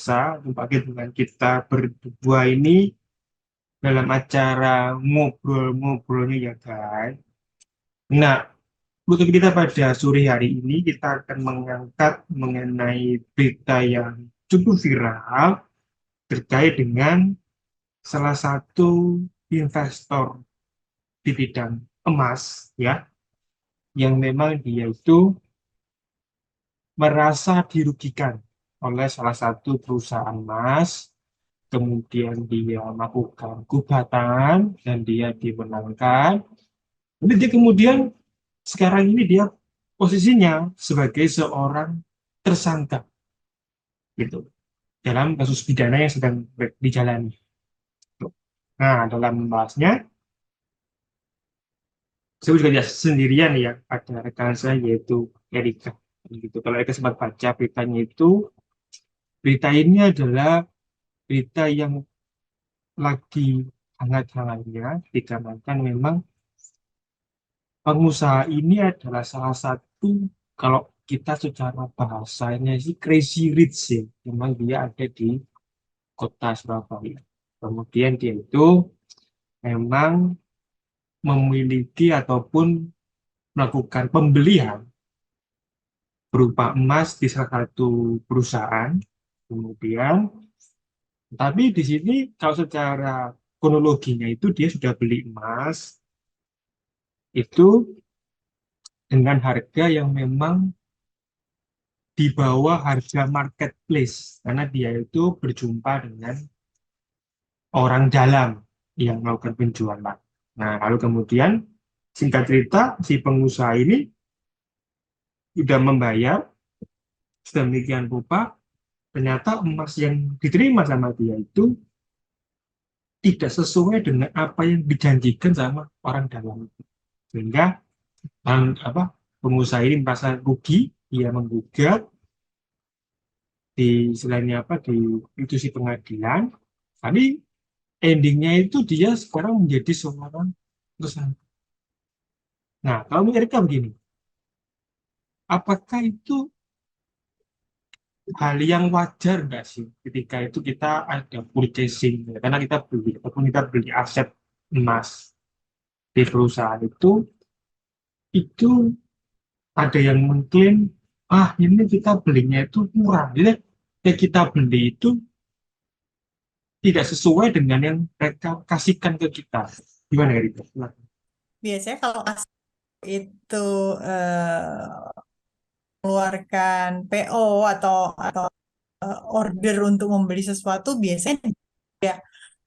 biasa dipakai dengan kita berdua ini dalam acara ngobrol-ngobrolnya ya guys. Nah, untuk kita pada sore hari ini kita akan mengangkat mengenai berita yang cukup viral terkait dengan salah satu investor di bidang emas ya, yang memang dia itu merasa dirugikan oleh salah satu perusahaan emas, kemudian dia melakukan gugatan dan dia dimenangkan. Jadi dia kemudian sekarang ini dia posisinya sebagai seorang tersangka gitu dalam kasus pidana yang sedang dijalani. Nah, dalam membahasnya, saya juga tidak sendirian ya, ada rekan saya yaitu Erika. Gitu. Kalau Erika sempat baca beritanya itu, berita ini adalah berita yang lagi hangat-hangatnya dikarenakan memang pengusaha ini adalah salah satu, kalau kita secara bahasanya sih crazy rich sih, memang dia ada di kota Surabaya. Kemudian dia itu memang memiliki ataupun melakukan pembelian berupa emas di salah satu perusahaan. Kemudian, tapi di sini kalau secara kronologinya itu dia sudah beli emas itu dengan harga yang memang di bawah harga marketplace karena dia itu berjumpa dengan orang dalam yang melakukan penjualan. Nah, lalu kemudian singkat cerita si pengusaha ini sudah membayar sedemikian rupa, ternyata emas yang diterima sama dia itu tidak sesuai dengan apa yang dijanjikan sama orang dalam itu. Sehingga pengusaha ini merasa rugi, dia menggugat di selainnya di institusi pengadilan, tapi endingnya itu dia sekarang menjadi seorang tersangka. Nah, kalau menurut Erika begini, apakah itu hal yang wajar nggak sih ketika itu kita ada purchasing, ya, karena kita beli ataupun kita beli aset emas di perusahaan itu ada yang mengklaim, ini kita belinya itu murah, jadi yang kita beli itu tidak sesuai dengan yang mereka kasihkan ke kita. Gimana ya, Rita? Biasanya kalau kasih itu mengeluarkan PO atau order untuk membeli sesuatu, biasanya ada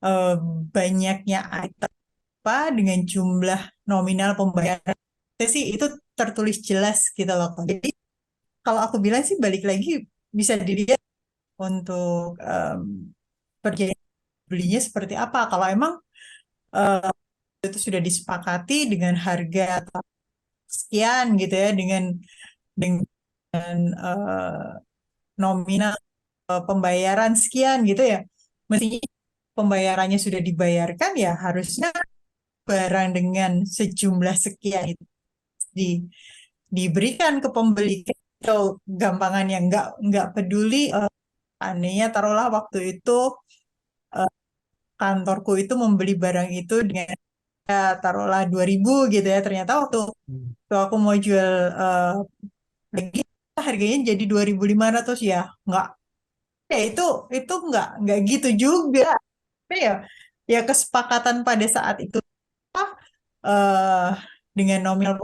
eh, banyaknya item apa dengan jumlah nominal pembayaran. Sih itu tertulis jelas gitu loh. Jadi kalau aku bilang sih balik lagi bisa dilihat untuk perjanjian belinya seperti apa. Kalau emang eh, itu sudah disepakati dengan harga sekian gitu ya, dengan nominal pembayaran sekian gitu ya. Mestinya pembayarannya sudah dibayarkan ya harusnya barang dengan sejumlah sekian itu di, diberikan ke pembeli. Atau gampangan yang nggak peduli anehnya taruhlah waktu itu eh, kantorku itu membeli barang itu dengan taruhlah 2.000 gitu ya, ternyata Hmm. waktu aku mau jual eh, lagi harganya jadi 2.500 ya, nggak, ya itu nggak gitu juga. Tapi ya kesepakatan pada saat itu eh dengan nominal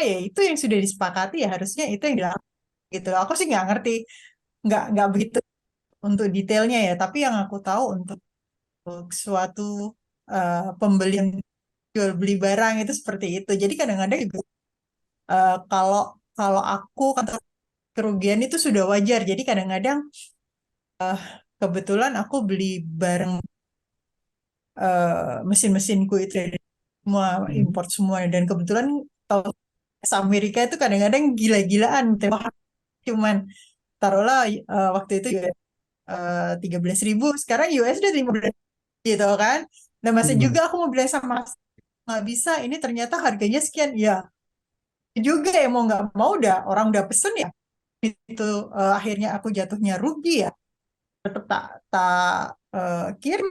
ya itu yang sudah disepakati ya harusnya itu yang dilakukan gitu. Aku sih nggak ngerti, nggak begitu untuk detailnya ya, tapi yang aku tahu untuk suatu pembelian jual beli barang itu seperti itu. Jadi kadang-kadang juga kalau kalau aku kata kerugian itu sudah wajar. Jadi kadang-kadang kebetulan aku beli barang mesin-mesinku itu dari semua Hmm. import semua, dan kebetulan kalau Amerika itu kadang-kadang gila-gilaan. Cuman taruhlah waktu itu 13.000, sekarang US udah 15 gitu kan. Nah masa Hmm. juga aku mau bilang sama nggak bisa, ini ternyata harganya sekian ya juga ya, mau nggak mau udah orang udah pesen ya, itu akhirnya aku jatuhnya rugi ya. tetap tak tak kirim,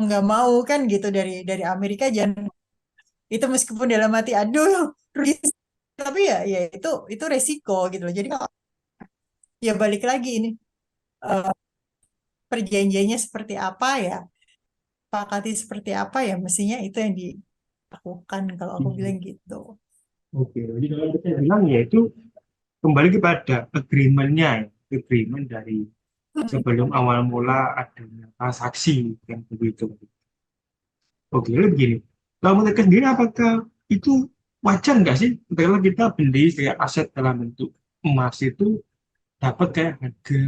nggak mau kan gitu dari Amerika, jangan itu, meskipun dalam hati aduh rugi, tapi ya itu resiko gitu loh. Jadi kalau ya balik lagi ini, eh, perjanjiannya seperti apa ya, sepakati seperti apa ya, mestinya itu yang dilakukan kalau aku bilang gitu. Oke, jadi kalau kita bilang ya itu kembali kepada agreement-nya, ya. Agreement dari sebelum awal mula adanya transaksi yang begitu. Oke, lalu begini. Kalau menurut Eka sendiri, apakah itu wajar nggak sih kalau kita beli kayak aset dalam bentuk emas itu dapat kayak harga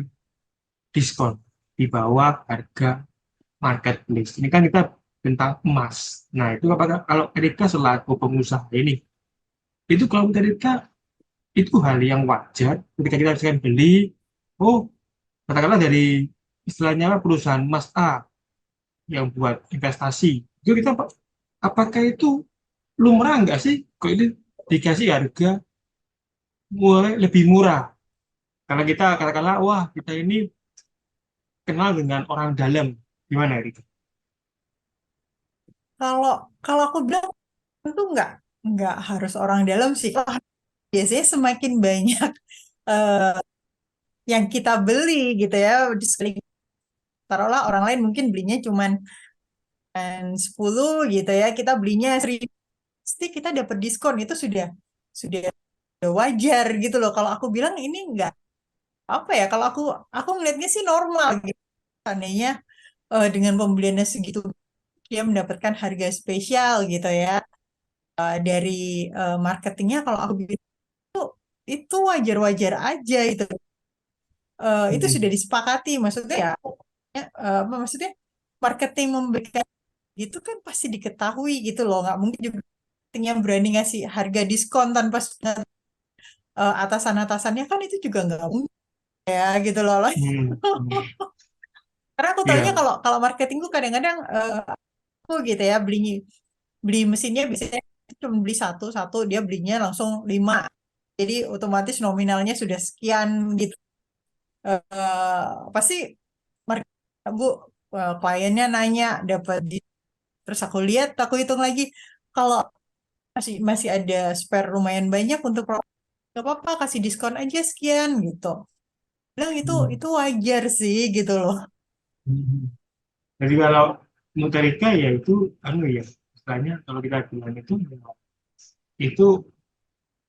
diskon di bawah harga marketplace? Ini kan kita tentang emas. Nah, itu apakah kalau Erika selaku pengusaha ini, itu kalau menurut Erika itu hal yang wajar ketika kita misalkan beli, oh katakanlah dari istilahnya apa, perusahaan emas A yang buat investasi, itu kita apakah itu lumrah nggak sih kok ini dikasih harga mulai lebih murah karena kita katakanlah wah kita ini kenal dengan orang dalam, gimana Erika? Kalau kalau aku bilang itu nggak harus orang dalam sih. Kalau biasanya semakin banyak eh, yang kita beli gitu ya, di sekali taruhlah orang lain mungkin belinya cuman 10 gitu ya, kita belinya 1.000, pasti kita dapat diskon, itu sudah wajar gitu loh. Kalau aku bilang ini nggak apa ya, kalau aku ngelihatnya sih normal gitu. Seandainya dengan pembeliannya segitu dia mendapatkan harga spesial gitu ya, dari marketingnya, kalau aku bilang itu itu wajar-wajar aja itu. Itu sudah Hmm. disepakati, maksudnya ya, apa maksudnya, marketing memberikan gitu kan pasti diketahui gitu loh, nggak mungkin juga marketing yang berani ngasih harga diskon tanpa atasan-atasannya, kan itu juga nggak mungkin ya gitu loh. Hmm. Hmm. Karena aku taunya Ya. kalau kalau marketing tuh kadang-kadang aku gitu ya, beli mesinnya biasanya cuma beli satu satu, dia belinya langsung 5, jadi otomatis nominalnya sudah sekian gitu. Pasti bu, kliennya nanya dapat terus aku lihat, aku hitung lagi, kalau masih ada spare lumayan banyak untuk produk, gak apa-apa kasih diskon aja sekian gitu. Bilang Hmm. itu wajar sih gitu loh. Hmm. Jadi kalau menurut Erika ya itu anu ya istilahnya kalau kita bilang itu ya, itu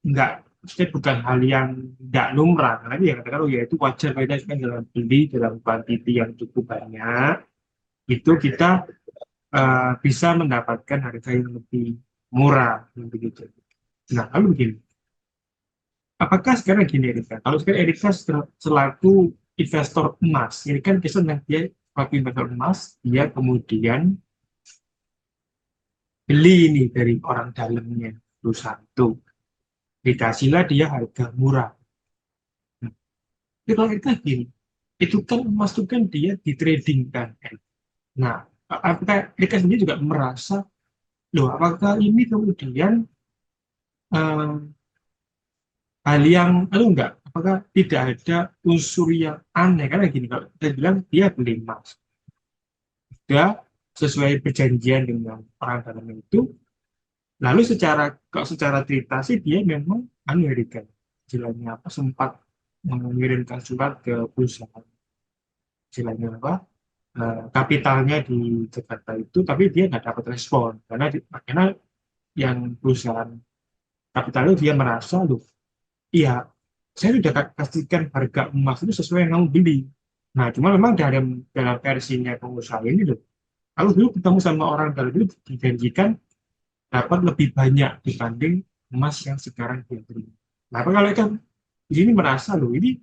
enggak, maksudnya bukan hal yang tidak lumrah karena dia katakan oh ya itu wajar kita kan dalam beli dalam kuantiti yang cukup banyak itu kita bisa mendapatkan harga yang lebih murah begitu. Nah lalu begini, apakah sekarang gini Erika, kalau sekarang Erika selaku investor emas, ini kan kisah dia selaku investor emas, dia kemudian beli ini dari orang dalamnya perusahaan itu, dikasihlah dia harga murah. Nah, tapi kalau kita gini, itu kan emas itu kan dia di trading kan. Nah, apakah mereka sendiri juga merasa, loh apakah ini kemudian eh, hal yang, lalu enggak, apakah tidak ada unsur yang aneh? Karena gini, kalau kita bilang dia beli emas, dia sesuai perjanjian dengan orang dalam itu, lalu kalau secara cerita sih dia memang Amerika, istilahnya apa, sempat mengirimkan surat ke perusahaan, istilahnya apa, kapitalnya di Jakarta itu, tapi dia nggak dapat respon karena yang perusahaan kapital itu dia merasa loh, iya saya sudah kasihkan harga emas itu sesuai yang kamu beli. Nah, cuma memang dalam versinya pengusaha ini loh, kalau dulu ketemu sama orang dalam itu dijanjikan dapat lebih banyak dibanding emas yang sekarang dia beli. Nah, kalau kan di sini merasa loh ini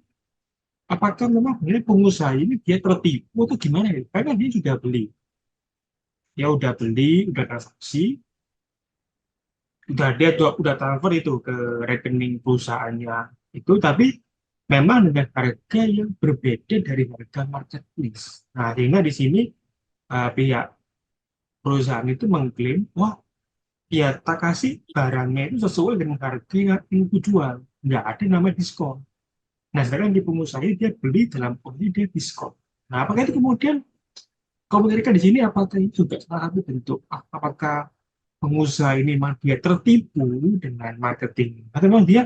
apakah memang ini pengusaha ini dia tertipu atau gimana ya? Karena dia sudah beli, ya udah beli, udah transaksi, udah transfer itu ke rekening perusahaannya itu, tapi memang dengan harga yang berbeda dari harga marketplace. Nah, sehingga di sini pihak perusahaan itu mengklaim, wah, ya tak kasih barangnya itu sesuai dengan harga yang aku jual, nggak ada namanya diskon. Nah, sedangkan di pengusaha ini dia beli dalam posisi dia diskon. Nah, apakah itu kemudian komunikasi di sini apakah itu juga salah satu bentuk apakah pengusaha ini memang dia tertipu dengan marketing atau memang dia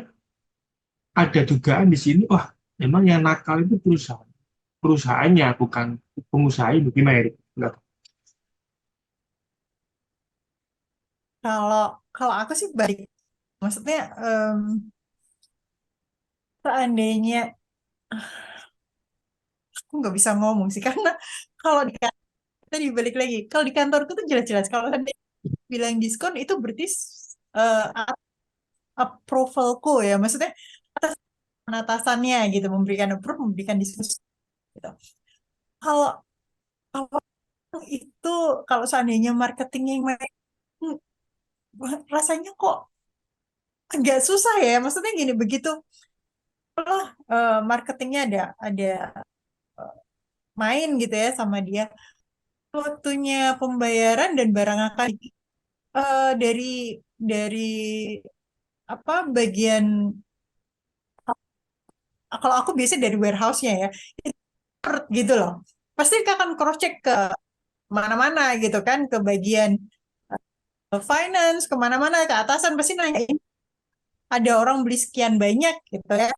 ada dugaan di sini, wah memang yang nakal itu perusahaannya bukan pengusaha ini gimana Erik? Enggak. Kalau kalau aku sih balik, maksudnya seandainya aku nggak bisa ngomong sih karena kalau di kantor, tadi balik lagi, kalau di kantorku tuh jelas-jelas kalau ada bilang diskon itu berarti eh, approvalku ya, maksudnya atas atasannya gitu memberikan approve, memberikan diskon gitu. Kalau kalau itu, kalau seandainya marketingnya yang rasanya kok agak susah ya, maksudnya gini, begitu lah marketingnya ada main gitu ya sama dia, waktunya pembayaran dan barang akan dari apa bagian, kalau aku biasanya dari warehouse-nya ya gitu loh, pasti akan cross check ke mana-mana gitu kan, ke bagian finance, kemana-mana ke atasan pasti nanyain ada orang beli sekian banyak gitu ya.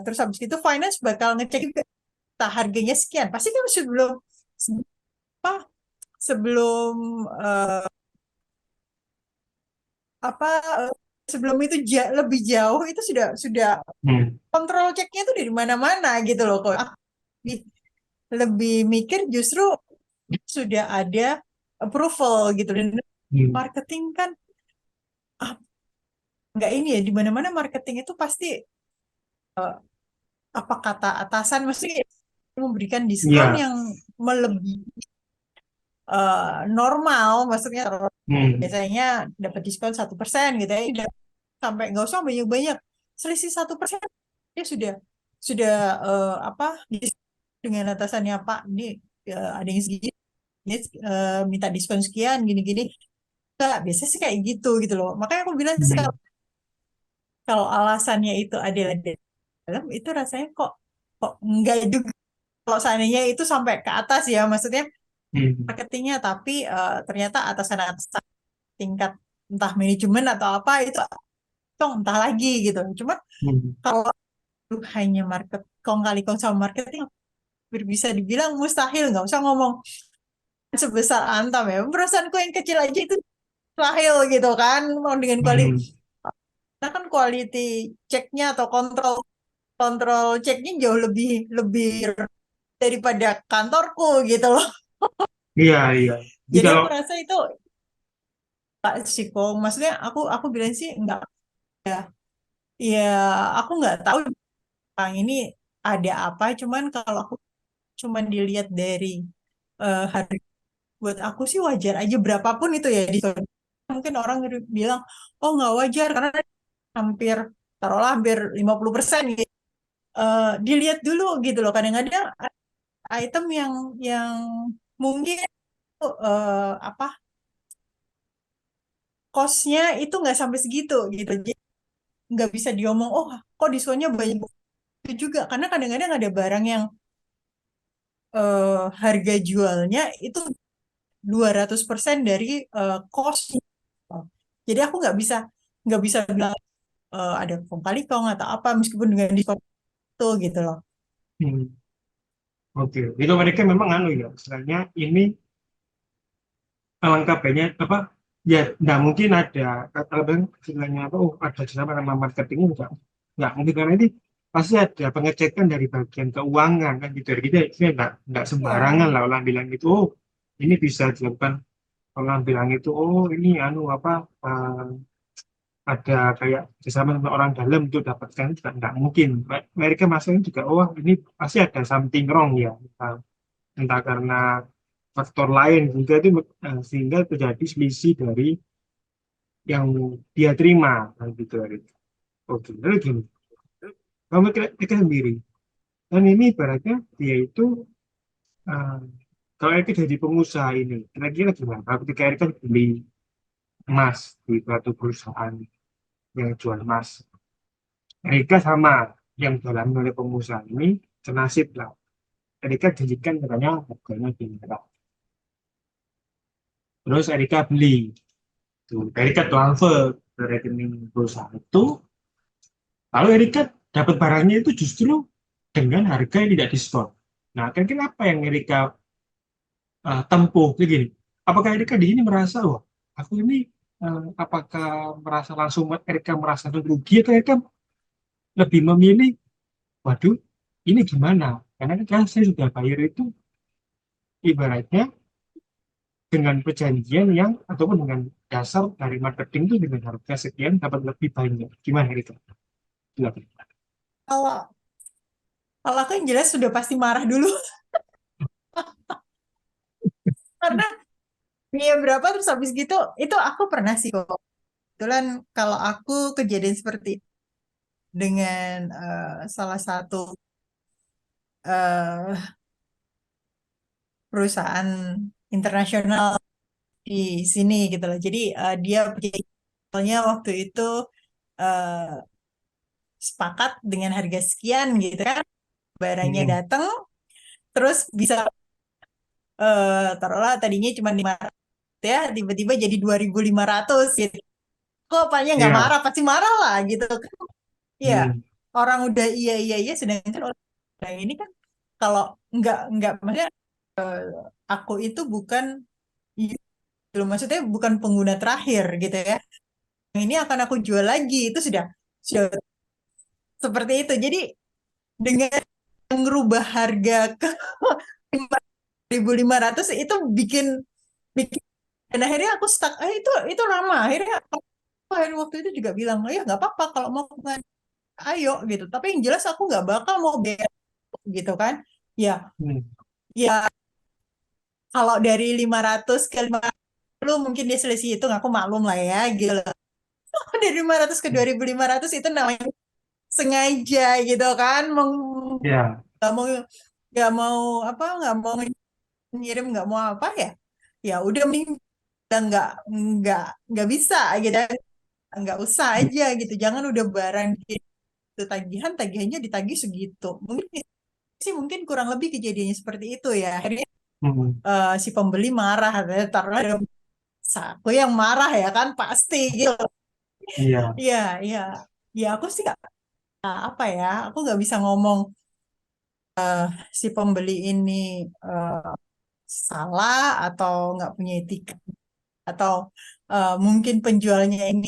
Terus habis itu finance bakal ngecek juga, "Tah, harganya sekian." Pasti kan sebelum apa sebelum eh, apa eh, sebelum itu lebih jauh itu sudah Hmm. kontrol ceknya tuh dari mana-mana gitu loh. Kok aku lebih lebih mikir justru sudah ada approval gitu, dan Hmm. marketing kan ah, nggak ini ya, di mana-mana marketing itu pasti eh, apa kata atasan mesti memberikan diskon Iya. yang melebihi normal, maksudnya Hmm. biasanya dapat diskon 1% gitu ya, udah sampai nggak usah banyak-banyak, selisih 1% dia sudah apa dengan atasannya, "Pak, ini ada yang segini, ini minta diskon sekian gini-gini." Nggak, biasanya sih kayak gitu gitu loh, makanya aku bilang sih Hmm. kalau alasannya itu adalah di dalam, itu rasanya kok kok enggak juga kalau seandainya itu sampai ke atas ya, maksudnya Hmm. marketingnya, tapi ternyata atasan-atasan tingkat entah manajemen atau apa itu entah lagi gitu. Cuma Hmm. kalau lu hanya kong kali kong sama marketing, hampir bisa dibilang mustahil, nggak usah ngomong sebesar Antam ya. Perasaanku yang kecil aja itu mustahil gitu kan. Mau dengan Hmm. karena kan quality checknya atau kontrol kontrol ceknya jauh lebih lebih daripada kantorku gitu loh. Iya, iya. Jadi Jadi kalau aku rasa itu tak sih kok. Maksudnya aku bilang sih enggak ya. Ya aku nggak tahu orang ini ada apa. Cuman kalau aku cuman dilihat dari harga, buat aku sih wajar aja berapapun itu ya. Mungkin orang bilang, oh nggak wajar karena hampir, taruhlah hampir 50% gitu. Dilihat dulu gitu loh. Kadang-kadang item yang mungkin apa cost-nya itu nggak sampai segitu gitu. Jadi nggak bisa diomong, oh kok diskonnya banyak itu juga. Karena kadang-kadang ada barang yang harga jualnya itu 200% dari cost. Jadi aku nggak bisa bilang ada kong kali kong atau apa meskipun dengan diskon itu gitu loh. hmm, oke, itu mereka memang anu ya, istilahnya ini alangkah banyak apa ya, nggak mungkin ada kata bang istilahnya apa, oh ada siapa nama marketingnya nggak mungkin karena ini pasti ada pengecekan dari bagian keuangan kan gitu gitu ya, nggak sembarangan Ya, lah orang bilang itu, oh ini bisa dilakukan, orang bilang itu oh ini anu apa, eh, ada kayak bersama sama orang dalam untuk dapatkan, juga nggak mungkin. Mereka masanya juga oh ini pasti ada something wrong ya, entah karena faktor lain juga itu, sehingga terjadi selisih dari yang dia terima kan gitu Erik. Oke, lalu gini, kamu kita sendiri dan ini ibaratnya dia itu, eh, kalau Erika jadi pengusaha ini kira-kira gimana kalau ketika Erika beli emas di suatu perusahaan yang jual emas, Erika sama yang dalam oleh pengusaha ini senasib lah, Erika janjikan katanya harganya lebih murah. Terus Erika beli. Tuh, Erika transfer ke rekening perusahaan itu. Lalu Erika dapat barangnya itu justru dengan harga yang tidak diskon. Nah, kira-kira apa yang Erika tempuh? Jadi gini, apakah Erika di sini merasa, wah, aku ini apakah merasa langsung Erika merasa rugi atau Erika lebih memilih, waduh, ini gimana? Karena kan saya sudah bayar itu ibaratnya dengan perjanjian yang ataupun dengan dasar dari marketing itu dengan harga sekian dapat lebih banyak. Gimana itu? Silakan. Kalau kalau aku yang jelas sudah pasti marah dulu karena biaya berapa terus habis gitu itu aku pernah sih kok. Kebetulan kalau aku kejadian seperti itu dengan salah satu eh, perusahaan internasional di sini gitu loh. Jadi dia punya waktu itu eh, sepakat dengan harga sekian gitu kan. Barangnya Hmm, datang terus bisa taruhlah tadinya cuma 500 ya tiba-tiba jadi 2.500 gitu. Kok apanya nggak iya. marah? Pasti marah lah gitu kan. Iya, Hmm, orang udah iya iya iya sedangkan orang ini kan kalau nggak maksudnya aku itu bukan gitu, maksudnya bukan pengguna terakhir gitu ya. Yang ini akan aku jual lagi itu sudah seperti itu. Jadi dengan merubah harga ke 5.500 itu bikin bikin dan akhirnya aku stuck. Itu lama. Akhirnya aku waktu itu juga bilang, oh ya nggak apa-apa kalau mau ayo gitu. Tapi yang jelas aku nggak bakal mau bayar gitu kan. Ya, hmm, ya kalau dari 500 ke 50 mungkin dia selisih itu aku maklum lah ya gitu. Dari 500 ke hmm. 2.500 itu namanya sengaja gitu kan. Ya. Nggak mau nggak mau apa nggak mau ngirim nggak mau apa ya. Ya udah mending udah nggak nggak bisa gitu. Nggak usah aja gitu. Jangan udah barang itu tagihannya ditagih segitu. Mungkin sih mungkin kurang lebih kejadiannya seperti itu ya. Akhirnya Hmm, si pembeli marah, taruhlah ada aku yang marah ya kan pasti gitu. iya. Iya, iya. Ya aku sih nggak apa ya, aku nggak bisa ngomong si pembeli ini eh, salah atau nggak punya etika atau mungkin penjualnya ini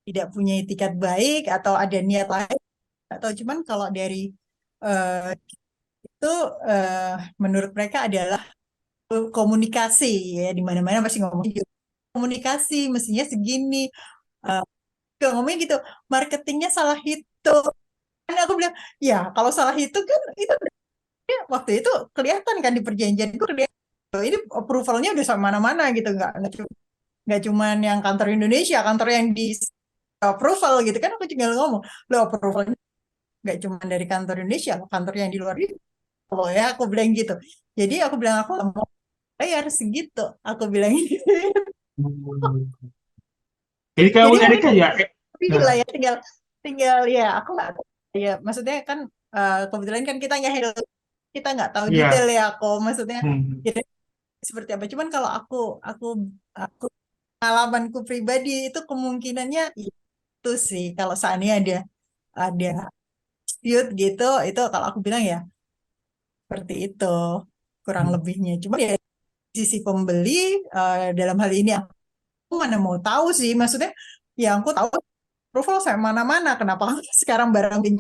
tidak punya etikat baik atau ada niat lain atau cuman kalau dari eh, itu eh, menurut mereka adalah komunikasi ya di mana-mana pasti ngomong gitu. Komunikasi mestinya segini eh, ngomongnya gitu marketingnya salah hitung kan aku bilang ya kalau salah hitung kan itu waktu itu kelihatan kan di perjanjian itu kelihatan oh, ini approvalnya udah sama mana-mana gitu nggak cuman yang kantor Indonesia kantor yang di approval gitu kan aku tinggal ngomong lo approvalnya nggak cuma dari kantor Indonesia kantor yang di luar itu loh ya aku bilang gitu jadi aku bilang aku nggak mau bayar segitu aku bilang gitu. Hmm. Jadi kalau Jadi mungkin Erika ya, pilih nah, lah ya tinggal tinggal ya aku nggak ya maksudnya kan kebetulan kan kita nggak handle kita nggak tahu detail iya. ya aku maksudnya Hmm, jadi seperti apa cuman kalau aku aku pengalamanku pribadi itu kemungkinannya itu sih kalau seandainya ada dispute gitu itu kalau aku bilang ya seperti itu kurang hmm, lebihnya cuma ya sisi pembeli dalam hal ini aku mana mau tahu sih maksudnya ya aku tahu approval saya mana-mana kenapa sekarang barang ke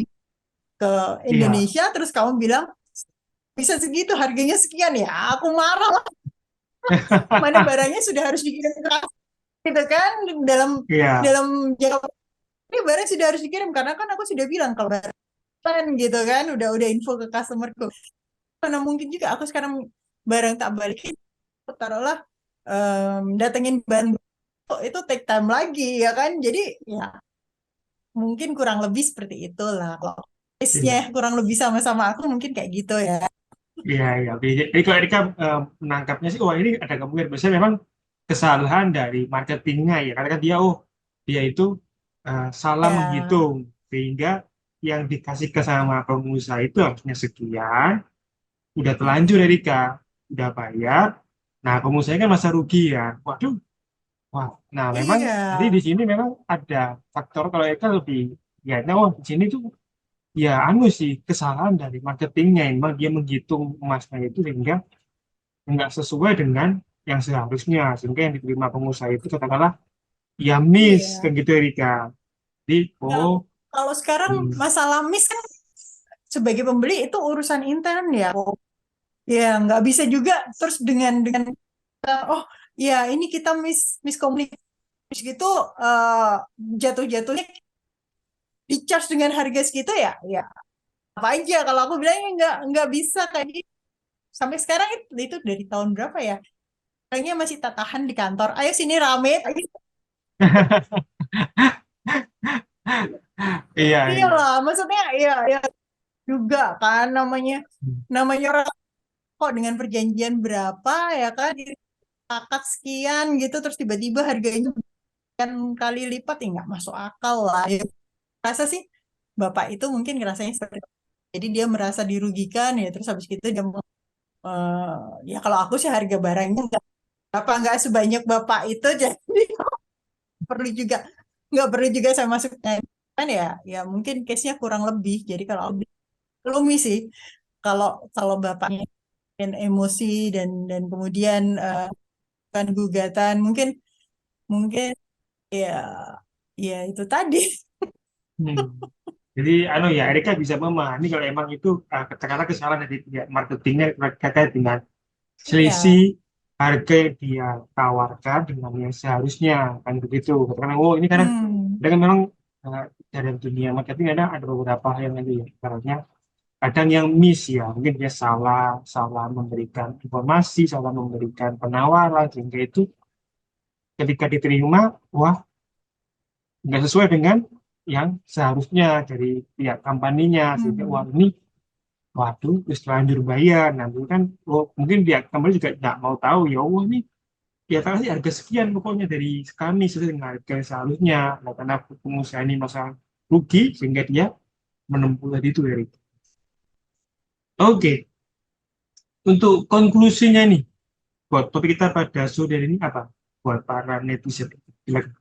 iya. Indonesia terus kamu bilang bisa segitu harganya sekian ya aku marah lah mana barangnya sudah harus dikirim ke gitu kan dalam Iya. dalam jangka ini barang sudah harus dikirim karena kan aku sudah bilang kalau barang gitu kan udah info ke customerku mana mungkin juga aku sekarang barang tak balikin taruhlah datengin barang itu take time lagi ya kan jadi ya mungkin kurang lebih seperti itulah kalau case-nya Iya. kurang lebih sama-sama aku mungkin kayak gitu ya. Iya, iya. Oke. Jadi kalau Erika menangkapnya sih, wah ini ada kemungkinan. Biasanya memang kesalahan dari marketingnya ya. Karena kan dia, oh dia itu salah Ya, menghitung. Sehingga yang dikasih ke sama pengusaha itu harusnya sekian. udah terlanjur Erika, udah bayar. Nah, pengusaha kan masa rugi ya. Waduh, wah. Nah, memang Iya, jadi di sini memang ada faktor kalau Eka lebih ya, nah, oh, di sini tuh ya anu sih kesalahan dari marketingnya. Memang dia menghitung emasnya itu sehingga nggak sesuai dengan yang seharusnya, sehingga yang diterima pengusaha itu katakanlah ya miss iya. kan gitu Erika. Jadi, Kalau oh, kalau sekarang hmm. masalah miss kan sebagai pembeli itu urusan intern ya. Ya, nggak bisa juga terus dengan oh ya ini kita miskomunikasi gitu jatuh-jatuhnya di charge dengan harga segitu ya ya apa aja kalau aku bilangnya nggak bisa kayak gitu. Sampai sekarang itu dari tahun berapa ya? Kayaknya masih tak tahan di kantor. Ayo sini rame. Iya, Iya iya. lah, maksudnya ya ya juga kan namanya namanya orang kok dengan perjanjian berapa ya kan akad sekian gitu terus tiba-tiba harganya kan kali lipat ya nggak masuk akal lah. Ya, rasa sih bapak itu mungkin ngerasanya seperti itu. Jadi dia merasa dirugikan ya terus habis itu dia ya kalau aku sih harga barangnya nggak sebanyak bapak itu jadi perlu juga nggak perlu juga saya masukkan kan ya ya mungkin case-nya kurang lebih jadi kalau lumi sih kalau kalau bapaknya dan emosi dan kemudian kan gugatan mungkin mungkin ya ya itu tadi. Hmm. Jadi, anu ya, Erika bisa memahami kalau emang itu katakanlah kesalahan dari pihak marketingnya terkait dengan selisih Iya. harga yang dia tawarkan dengan yang seharusnya kan begitu. Karena oh ini karena Hmm. dengan memang uh, dalam dunia marketing ada beberapa hal yang itu ya, caranya kadang yang miss ya, mungkin dia salah salah memberikan informasi, salah memberikan penawaran sehingga itu ketika diterima, wah nggak sesuai dengan yang seharusnya dari pihak kampaninya sehingga Hmm. uang ini waduh terus terlanjur bayar nanti kan oh, mungkin pihak kampani juga nggak mau tahu ya oh ini ya kasih harga sekian pokoknya dari kami sesuai dengan harga yang seharusnya nah, karena pengusaha ini masa rugi sehingga dia menempuh tadi itu dari oke untuk konklusinya nih buat topik kita pada sore ini apa buat para netizen. Silakan.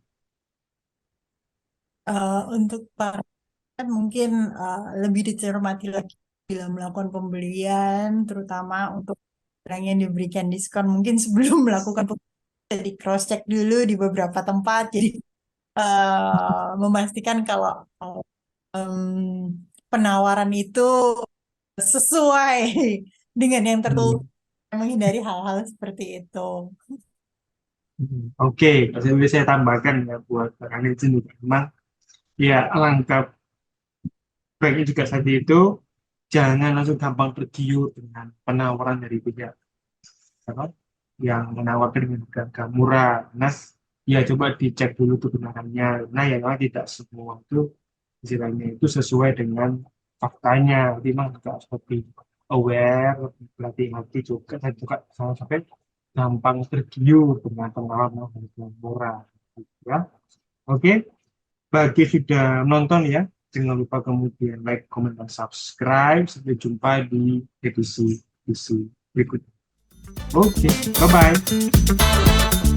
Untuk para kan mungkin lebih dicermati lagi bila melakukan pembelian, terutama untuk barang yang diberikan diskon. Mungkin sebelum melakukan pembelian di cross check dulu di beberapa tempat. Jadi memastikan kalau penawaran itu sesuai dengan yang tertulis, Hmm. menghindari hal-hal seperti itu. Oke, saya tambahkan ya buat para netizen juga. Memang ya alangkap baiknya juga tadi itu jangan langsung gampang tergiur dengan penawaran dari pihak apa, yang menawarkan dengan harga murah. Nah, ya coba dicek dulu kebenarannya. Nah, yang lain tidak semua itu istilahnya itu sesuai dengan faktanya. Jadi memang juga harus lebih aware, lebih berhati-hati juga dan juga jangan sampai gampang tergiur dengan penawaran harga murah. Ya, oke. Bagi sudah menonton ya, jangan lupa kemudian like, comment, dan subscribe. Sampai jumpa di edisi berikutnya. Oke, bye-bye.